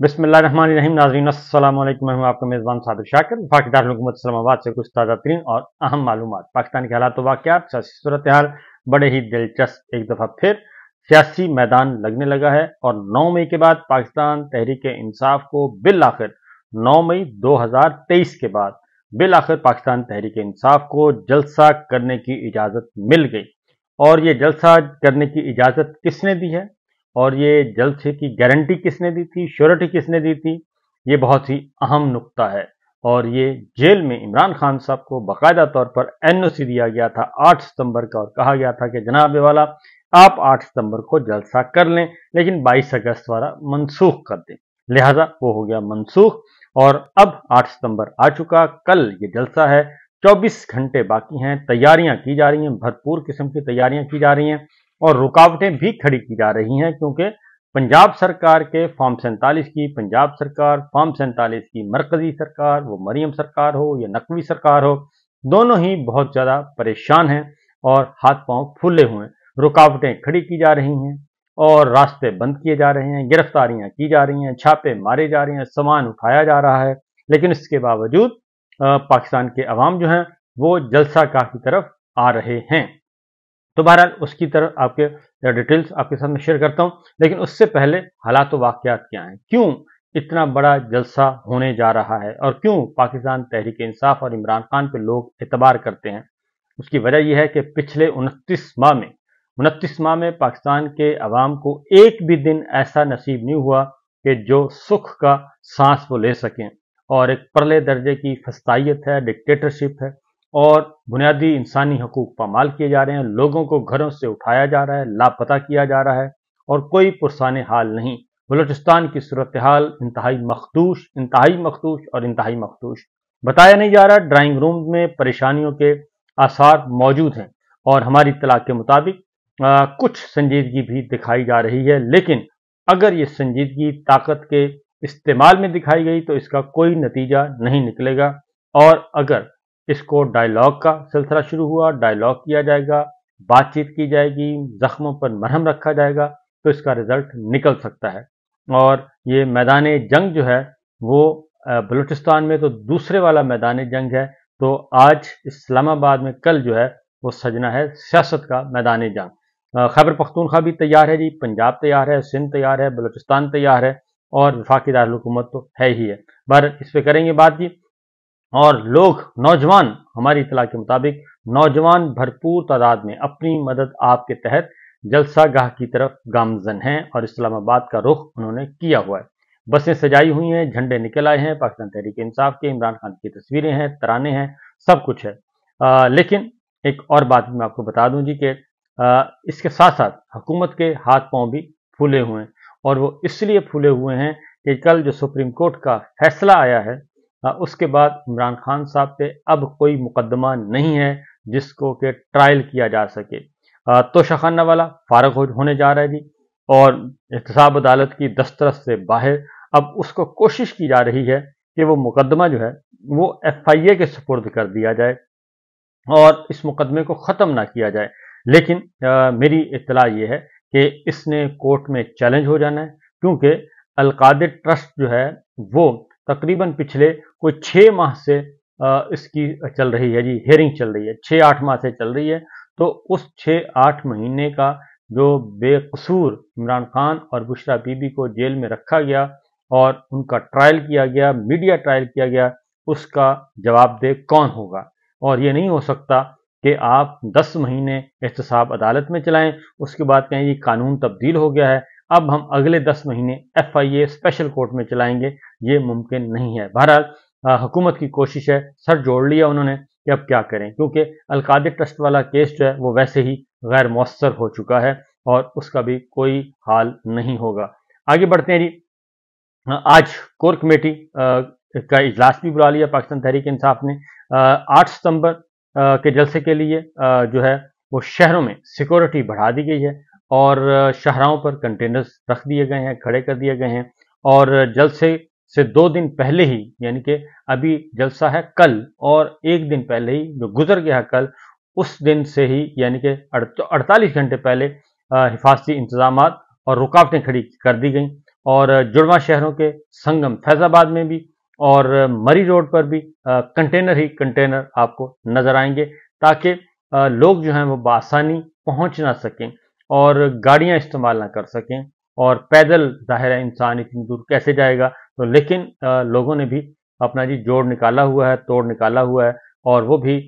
बिस्मिल्लाहिर्रहमानिर्रहीम। नाज़रीन अस्सलाम वालेकुम। मैं हूं आपका मेज़बान साबिर शाकिर। वफाकी दारुल इस्लामाबाद से कुछ ताज़ा तरीन और अहम मालूमात। पाकिस्तान के हालात वाक़यात, सियासी सूरत हाल बड़े ही दिलचस्प। एक दफ़ा फिर सियासी मैदान लगने लगा है और 9 मई के बाद पाकिस्तान तहरीक इंसाफ को बिल आखिर 9 मई 2023 के बाद बिल आखिर पाकिस्तान तहरीक इंसाफ को जलसा करने की इजाज़त मिल गई। और ये जलसा करने की इजाज़त किसने दी है और ये जलसे की गारंटी किसने दी थी, श्योरिटी किसने दी थी, ये बहुत ही अहम नुक्ता है। और ये जेल में इमरान खान साहब को बाकायदा तौर पर एनओसी दिया गया था 8 सितंबर का और कहा गया था कि जनाब वाला आप 8 सितंबर को जलसा कर लें, लेकिन 22 अगस्त वाला मनसूख कर दें। लिहाजा वो हो गया मनसूख और अब 8 सितंबर आ चुका। कल ये जलसा है, 24 घंटे बाकी हैं, तैयारियां की जा रही हैं, भरपूर किस्म की तैयारियां की जा रही हैं और रुकावटें भी खड़ी की जा रही हैं, क्योंकि पंजाब सरकार के फॉर्म 47 की पंजाब सरकार, फॉर्म 47 की मरकजी सरकार, वो मरियम सरकार हो या नकवी सरकार हो, दोनों ही बहुत ज़्यादा परेशान हैं और हाथ पांव फूले हुए हैं। रुकावटें खड़ी की जा रही हैं और रास्ते बंद किए जा रहे हैं, गिरफ्तारियां की जा रही हैं, छापे मारे जा रहे हैं, सामान उठाया जा रहा है, लेकिन इसके बावजूद पाकिस्तान के अवाम जो हैं वो जलसा गाह की तरफ आ रहे हैं। तो बहरहाल उसकी तरफ आपके डिटेल्स आपके सामने शेयर करता हूं, लेकिन उससे पहले हालात व वाक़यात क्या हैं, क्यों इतना बड़ा जलसा होने जा रहा है और क्यों पाकिस्तान तहरीक इंसाफ और इमरान खान पे लोग एतबार करते हैं। उसकी वजह यह है कि पिछले 29 माह में पाकिस्तान के अवाम को एक भी दिन ऐसा नसीब नहीं हुआ कि जो सुख का सांस वो ले सकें। और एक परले दर्जे की फस्तायत है, डिक्टेटरशिप है और बुनियादी इंसानी हकूक पामाल किए जा रहे हैं। लोगों को घरों से उठाया जा रहा है, लापता किया जा रहा है और कोई पुरसाने हाल नहीं। बलूचिस्तान की सूरत हाल इंतहाई मखदूश और इंतहाई मखदूश। बताया नहीं जा रहा, ड्राइंग रूम में परेशानियों के आसार मौजूद हैं और हमारी इत्तला के मुताबिक कुछ संजीदगी भी दिखाई जा रही है, लेकिन अगर ये संजीदगी ताकत के इस्तेमाल में दिखाई गई तो इसका कोई नतीजा नहीं निकलेगा। और अगर इसको डायलॉग का सिलसिला शुरू हुआ, डायलॉग किया जाएगा, बातचीत की जाएगी, जख्मों पर मरहम रखा जाएगा, तो इसका रिजल्ट निकल सकता है। और ये मैदान जंग जो है वो बलूचिस्तान में तो दूसरे वाला मैदान जंग है, तो आज इस्लामाबाद में कल जो है वो सजना है सियासत का मैदान जंग। खैबर पख्तूनख्वा भी तैयार है जी, पंजाब तैयार है, सिंध तैयार है, बलूचिस्तान तैयार है और वफाकी दारुल हुकूमत तो है ही है। पर इस पर करेंगे बात जी। और लोग, नौजवान, हमारी इत्तला के मुताबिक नौजवान भरपूर तादाद में अपनी मदद आपके तहत जलसा गाह की तरफ गामजन हैं और इस्लामाबाद का रुख उन्होंने किया हुआ है। बसें सजाई हुई हैं, झंडे निकल आए हैं, पाकिस्तान तहरीक इंसाफ के, इमरान खान की तस्वीरें हैं, तराने हैं, सब कुछ है। लेकिन एक और बात मैं आपको बता दूं जी कि इसके साथ साथ हुकूमत के हाथ पांव भी फूले हुए हैं और वो इसलिए फूले हुए हैं कि कल जो सुप्रीम कोर्ट का फैसला आया है उसके बाद इमरान खान साहब पे अब कोई मुकदमा नहीं है जिसको कि ट्रायल किया जा सके। तोशाखाना वाला फारग होने जा रहा है जी और एहतसाब अदालत की दस्तरस से बाहर अब उसको कोशिश की जा रही है कि वो मुकदमा जो है वो FIA के सुपुर्द कर दिया जाए और इस मुकदमे को ख़त्म ना किया जाए। लेकिन मेरी इत्तला ये है कि इसने कोर्ट में चैलेंज हो जाना है, क्योंकि अल-कादिर ट्रस्ट जो है वो तकरीबन पिछले कोई 6 माह से इसकी चल रही है जी, हियरिंग चल रही है, 6-8 माह से चल रही है। तो उस 6-8 महीने का जो बेकसूर इमरान खान और बुशरा बीबी को जेल में रखा गया और उनका ट्रायल किया गया, मीडिया ट्रायल किया गया, उसका जवाबदेह कौन होगा। और ये नहीं हो सकता कि आप 10 महीने एहतसाब अदालत में चलाएं, उसके बाद कहें ये कानून तब्दील हो गया है, अब हम अगले 10 महीने FIA स्पेशल कोर्ट में चलाएंगे, ये मुमकिन नहीं है। बहरहाल हुकूमत की कोशिश है, सर जोड़ लिया उन्होंने कि अब क्या करें, क्योंकि अल-कादिर ट्रस्ट वाला केस जो है वो वैसे ही गैर मौसर हो चुका है और उसका भी कोई हाल नहीं होगा। आगे बढ़ते हैं जी। आज कोर कमेटी का इजलास भी बुला लिया पाकिस्तान तहरीक इंसाफ ने। 8 सितंबर के जलसे के लिए जो है वो शहरों में सिक्योरिटी बढ़ा दी गई है और शाहराहों पर कंटेनर्स रख दिए गए हैं, खड़े कर दिए गए हैं और जलसे से 2 दिन पहले ही, यानी कि अभी जलसा है कल और 1 दिन पहले ही जो गुजर गया कल, उस दिन से ही यानी कि 48 घंटे पहले हिफाजती इंतजामात और रुकावटें खड़ी कर दी गई اور जुड़वा शहरों के संगम फैजाबाद में भी और मरी रोड पर भी कंटेनर ही कंटेनर आपको नजर आएंगे, ताकि लोग जो हैं वो बआसानी पहुंच ना सकें और गाड़ियां इस्तेमाल ना कर सकें। और पैदल जाहिर है इंसान इतनी दूर कैसे जाएगा, तो लेकिन लोगों ने भी अपना जी जोड़ निकाला हुआ है, तोड़ निकाला हुआ है, और वो भी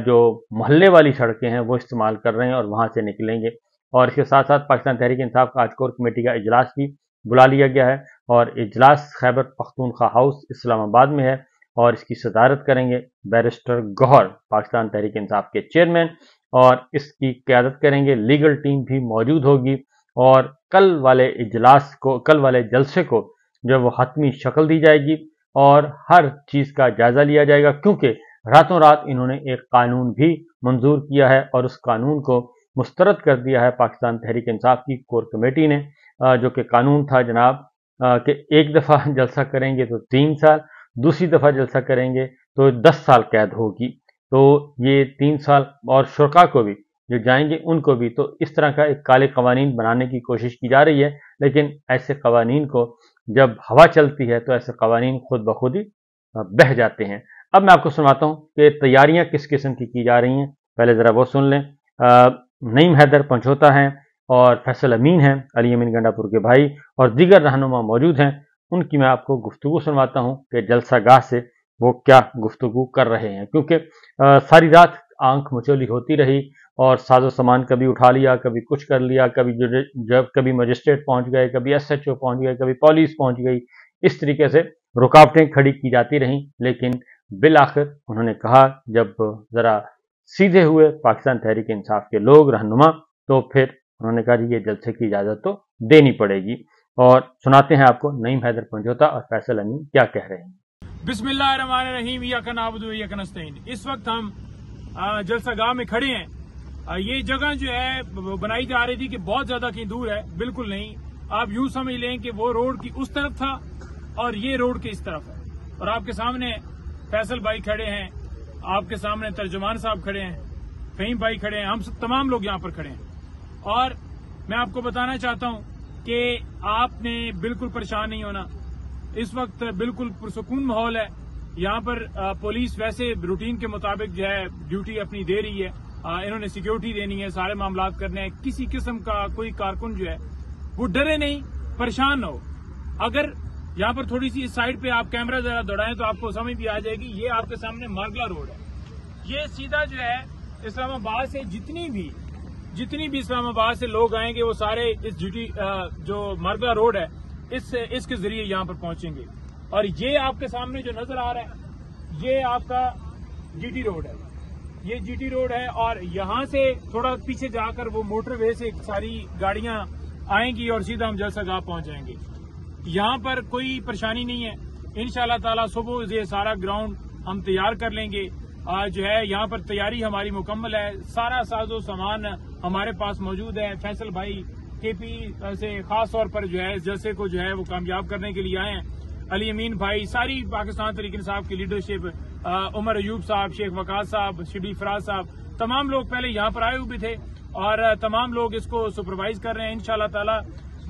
जो मोहल्ले वाली सड़कें हैं वो इस्तेमाल कर रहे हैं और वहां से निकलेंगे। और इसके साथ साथ पाकिस्तान तहरीक इंसाफ का आज कोर कमेटी का इजलास भी बुला लिया गया है, और इजलास खैबर पख्तूनख्वा हाउस इस्लामाबाद में है, और इसकी सदारत करेंगे बैरिस्टर गौहर, पाकिस्तान तहरीक इंसाफ के चेयरमैन, और इसकी क़यादत करेंगे लीगल टीम भी मौजूद होगी। और कल वाले जलसे को जो वो हतमी शक्ल दी जाएगी और हर चीज़ का जायज़ा लिया जाएगा, क्योंकि रातों रात इन्होंने एक कानून भी मंजूर किया है और उस कानून को मुस्तरद कर दिया है पाकिस्तान तहरीक इंसाफ की कोर कमेटी ने, जो कि कानून था जनाब कि एक दफ़ा जलसा करेंगे तो 3 साल, दूसरी दफ़ा जलसा करेंगे तो 10 साल कैद होगी। तो ये 3 साल, और शुरका को भी जो जाएंगे उनको भी, तो इस तरह का एक काले कवानीन बनाने की कोशिश की जा रही है। लेकिन ऐसे कवानीन को जब हवा चलती है तो ऐसे कवानीन खुद ब खुद ही बह जाते हैं। अब मैं आपको सुनाता हूँ कि तैयारियां किस किस्म की जा रही हैं, पहले ज़रा वो सुन लें। नईम हैदर पंचोता हैं और फैसल अमीन हैं, अली अमीन गंडापुर के भाई, और दीगर रहनुमा मौजूद हैं। उनकी मैं आपको गुफ्तगू सुनवाता हूँ कि जलसागाह से वो क्या गुफ्तगू कर रहे हैं, क्योंकि सारी रात आंख मचोली होती रही और साजो सामान कभी उठा लिया, कभी कुछ कर लिया, कभी मजिस्ट्रेट पहुंच गए, कभी SHO पहुंच गए, कभी पुलिस पहुंच गई। इस तरीके से रुकावटें खड़ी की जाती रहीं, लेकिन बिल आखिर उन्होंने कहा, जब ज़रा सीधे हुए पाकिस्तान तहरीक इंसाफ के लोग रहनुमा, तो फिर उन्होंने कहा जी ये जलसे की इजाज़त तो देनी पड़ेगी। और सुनाते हैं आपको नईम हैदर पंजोता और फैसल अमीन क्या कह रहे हैं। बिस्मिल्लाहिर्रहमानिर्रहीम, इय्याका नअबुदु व इय्याका नस्तईन। इस वक्त हम जलसागाह में खड़े हैं। ये जगह जो है बनाई जा रही थी कि बहुत ज्यादा कहीं दूर है, बिल्कुल नहीं। आप यूं समझ लें कि वो रोड की उस तरफ था और ये रोड के इस तरफ है। और आपके सामने फैसल भाई खड़े हैं, आपके सामने तर्जुमान साहब खड़े हैं, फहीम भाई खड़े हैं, हम तमाम लोग यहाँ पर खड़े हैं। और मैं आपको बताना चाहता हूँ कि आपने बिल्कुल परेशान नहीं होना। इस वक्त बिल्कुल पुरसुकून माहौल है। यहाँ पर पुलिस वैसे रूटीन के मुताबिक जो है ड्यूटी अपनी दे रही है। इन्होंने सिक्योरिटी देनी है, सारे मामलात करने हैं। किसी किस्म का कोई कारकुन जो है वो डरे नहीं, परेशान न हो। अगर यहाँ पर थोड़ी सी इस साइड पे आप कैमरा जरा दौड़ाएं तो आपको समझ भी आ जाएगी। ये आपके सामने मारगला रोड है। ये सीधा जो है इस्लामाबाद से जितनी भी इस्लामाबाद से लोग आएंगे वो सारे इस जो मारगला रोड है इसके जरिए यहाँ पर पहुंचेंगे। और ये आपके सामने जो नजर आ रहा है ये आपका GT रोड है। ये GT रोड है और यहाँ से थोड़ा पीछे जाकर वो मोटरवे से सारी गाड़ियां आएंगी और सीधा हम जलसागाह पहुंच जाएंगे। यहाँ पर कोई परेशानी नहीं है। इंशाल्लाह ताला सुबह ये सारा ग्राउंड हम तैयार कर लेंगे। जो है यहाँ पर तैयारी हमारी मुकम्मल है। सारा साजो सामान हमारे पास मौजूद है। फैसल भाई KP से खास तौर पर जो है इस जलसे को जो है वो कामयाब करने के लिए आए हैं। अली अमीन भाई, सारी पाकिस्तान तहरीक इंसाफ की लीडरशिप, उमर अयूब साहब, शेख वकास साहब, शिबली फराज साहब, तमाम लोग पहले यहाँ पर आए हुए थे और तमाम लोग इसको सुपरवाइज कर रहे हैं। इंशाल्लाह ताला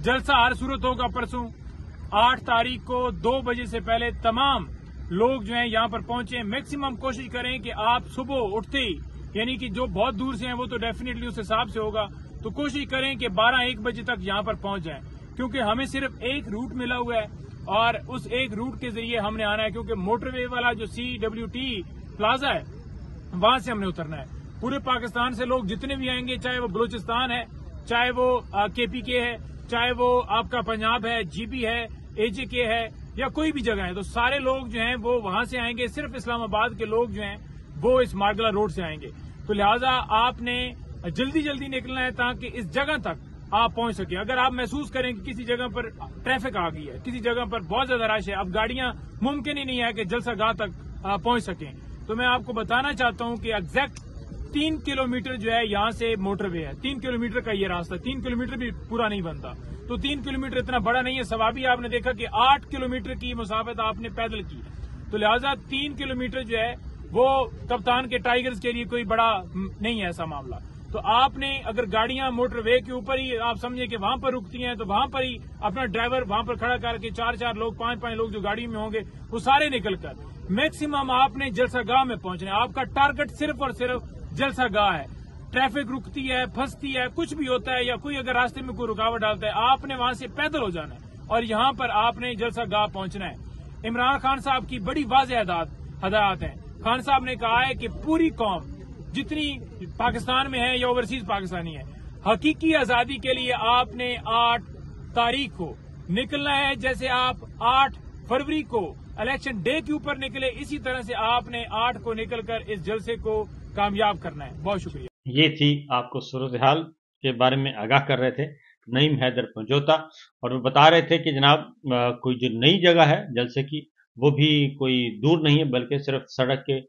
जलसा हर सूरत होगा। परसों 8 तारीख को 2 बजे से पहले तमाम लोग जो हैं यहाँ पर पहुंचे। मैक्सिमम कोशिश करें कि आप सुबह उठते ही, यानी कि जो बहुत दूर से हैं वो तो डेफिनेटली उस हिसाब से होगा, तो कोशिश करें कि 12-1 बजे तक यहाँ पर पहुंच जाएं, क्योंकि हमें सिर्फ एक रूट मिला हुआ है और उस एक रूट के जरिए हमने आना है। क्योंकि मोटरवे वाला जो CWT प्लाजा है वहां से हमने उतरना है। पूरे पाकिस्तान से लोग जितने भी आएंगे, चाहे वो बलूचिस्तान है, चाहे वो KPK है, चाहे वो आपका पंजाब है, GB है, AJK है, या कोई भी जगह है, तो सारे लोग जो हैं वो वहां से आएंगे। सिर्फ इस्लामाबाद के लोग जो हैं वो इस मारगला रोड से आएंगे। तो लिहाजा आपने जल्दी निकलना है ताकि इस जगह तक आप पहुंच सके। अगर आप महसूस करें कि किसी जगह पर ट्रैफिक आ गई है, किसी जगह पर बहुत ज्यादा रश है, अब गाड़ियां मुमकिन ही नहीं है कि जलसागाह तक पहुंच सकें, तो मैं आपको बताना चाहता हूं कि एग्जैक्ट 3 किलोमीटर जो है यहाँ से मोटरवे है। 3 किलोमीटर का ये रास्ता, 3 किलोमीटर भी पूरा नहीं बनता, तो 3 किलोमीटर इतना बड़ा नहीं है। सवाबी आपने देखा कि 8 किलोमीटर की मुसाफत आपने पैदल की, तो लिहाजा 3 किलोमीटर जो है वो कप्तान के टाइगर्स के लिए कोई बड़ा नहीं है ऐसा मामला। तो आपने अगर गाड़ियां मोटर वे के ऊपर ही आप समझे कि वहां पर रुकती हैं तो वहां पर ही अपना ड्राइवर वहां पर खड़ा करके 4-4 लोग 5-5 लोग जो गाड़ी में होंगे वो सारे निकलकर मैक्सिमम आपने जलसागाह में पहुंचना है। आपका टारगेट सिर्फ और सिर्फ जलसागाह है। ट्रैफिक रुकती है, फंसती है, कुछ भी होता है या कोई अगर रास्ते में कोई रुकावट डालता है, आपने वहां से पैदल हो जाना है और यहां पर आपने जलसागाह पहुंचना है। इमरान खान साहब की बड़ी वाज़ेह हदायत है। खान साहब ने कहा है कि पूरी कौम जितनी पाकिस्तान में है या ओवरसीज पाकिस्तानी है, हकीकी आजादी के लिए आपने 8 तारीख को निकलना है। जैसे आप 8 फरवरी को इलेक्शन डे के ऊपर निकले, इसी तरह से आपने 8 को निकलकर इस जलसे को कामयाब करना है। बहुत शुक्रिया। ये थी आपको सूरत हाल के बारे में आगाह कर रहे थे नईम हैदर पंजोता, और वो बता रहे थे कि जनाब कोई जो नई जगह है जलसे की वो भी कोई दूर नहीं है, बल्कि सिर्फ सड़क के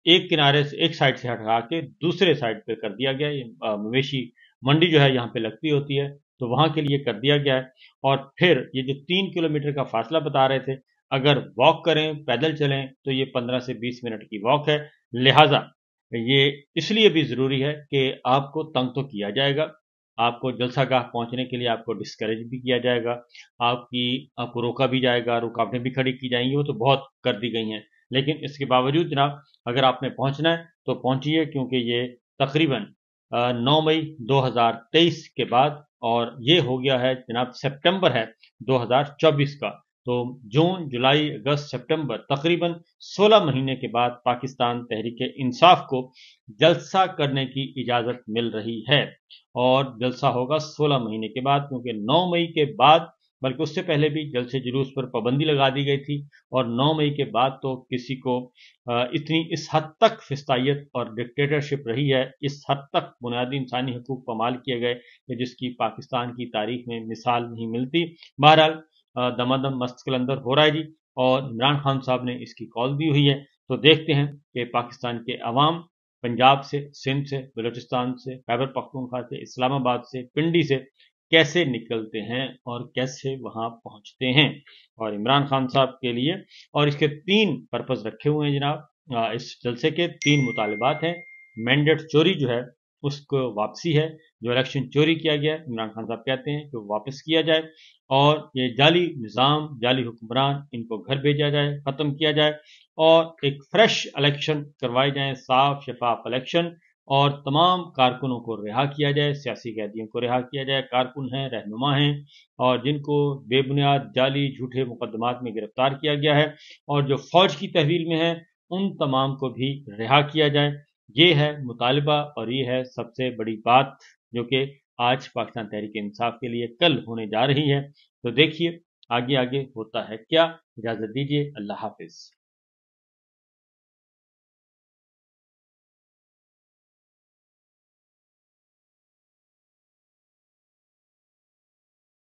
एक किनारे से एक साइड से हटा के दूसरे साइड पे कर दिया गया। ये मवेशी मंडी जो है यहाँ पे लगती होती है, तो वहां के लिए कर दिया गया है। और फिर ये जो 3 किलोमीटर का फासला बता रहे थे, अगर वॉक करें, पैदल चलें, तो ये 15 से 20 मिनट की वॉक है। लिहाजा ये इसलिए भी जरूरी है कि आपको तंग तो किया जाएगा, आपको जलसागाह पहुंचने के लिए आपको डिस्करेज भी किया जाएगा, आपको रोका भी जाएगा, रुकावटें भी खड़ी की जाएंगी, वो तो बहुत कर दी गई हैं। लेकिन इसके बावजूद जनाब अगर आपने पहुंचना है तो पहुंचिए, क्योंकि ये तकरीबन 9 मई 2023 के बाद, और ये हो गया है जनाब सितंबर है 2024 का, तो जून, जुलाई, अगस्त, सितंबर तकरीबन 16 महीने के बाद पाकिस्तान तहरीक इंसाफ को जलसा करने की इजाज़त मिल रही है। और जलसा होगा 16 महीने के बाद, क्योंकि 9 मई के बाद, बल्कि उससे पहले भी जलसे जुलूस पर पाबंदी लगा दी गई थी, और 9 मई के बाद तो किसी को इतनी इस हद तक फिस्तायत और डिक्टेटरशिप रही है, इस हद तक बुनियादी इंसानी हकूक पामाल किए गए कि जिसकी पाकिस्तान की तारीख में मिसाल नहीं मिलती। बहरहाल दमादम मस्त कलंदर हो रहा है जी, और इमरान खान साहब ने इसकी कॉल दी हुई है। तो देखते हैं कि पाकिस्तान के अवाम पंजाब से, सिंध से, बलूचिस्तान से, खैबर पख्तूनख्वा से, इस्लामाबाद से, पिंडी से कैसे निकलते हैं और कैसे वहां पहुंचते हैं। और इमरान खान साहब के लिए, और इसके 3 पर्पज रखे हुए हैं जनाब, इस जलसे के 3 मुतालबात हैं। मैंडेट चोरी जो है उसको वापसी है, जो इलेक्शन चोरी किया गया इमरान खान साहब कहते हैं कि वापस किया जाए, और ये जाली निज़ाम, जाली हुक्मरान, इनको घर भेजा जाए, ख़त्म किया जाए, और एक फ्रेश इलेक्शन करवाए जाएं, साफ शफाफ इलेक्शन, और तमाम कारकुनों को रिहा किया जाए, सियासी कैदियों को रिहा किया जाए, कारकुन हैं, रहनुमा हैं, और जिनको बेबुनियाद जाली झूठे मुकदमात में गिरफ्तार किया गया है, और जो फौज की तहवील में है, उन तमाम को भी रिहा किया जाए। ये है मुतालबा, और ये है सबसे बड़ी बात जो कि आज पाकिस्तान तहरीक इंसाफ के लिए कल होने जा रही है। तो देखिए आगे आगे होता है क्या। इजाज़त दीजिए, अल्लाह हाफिज़।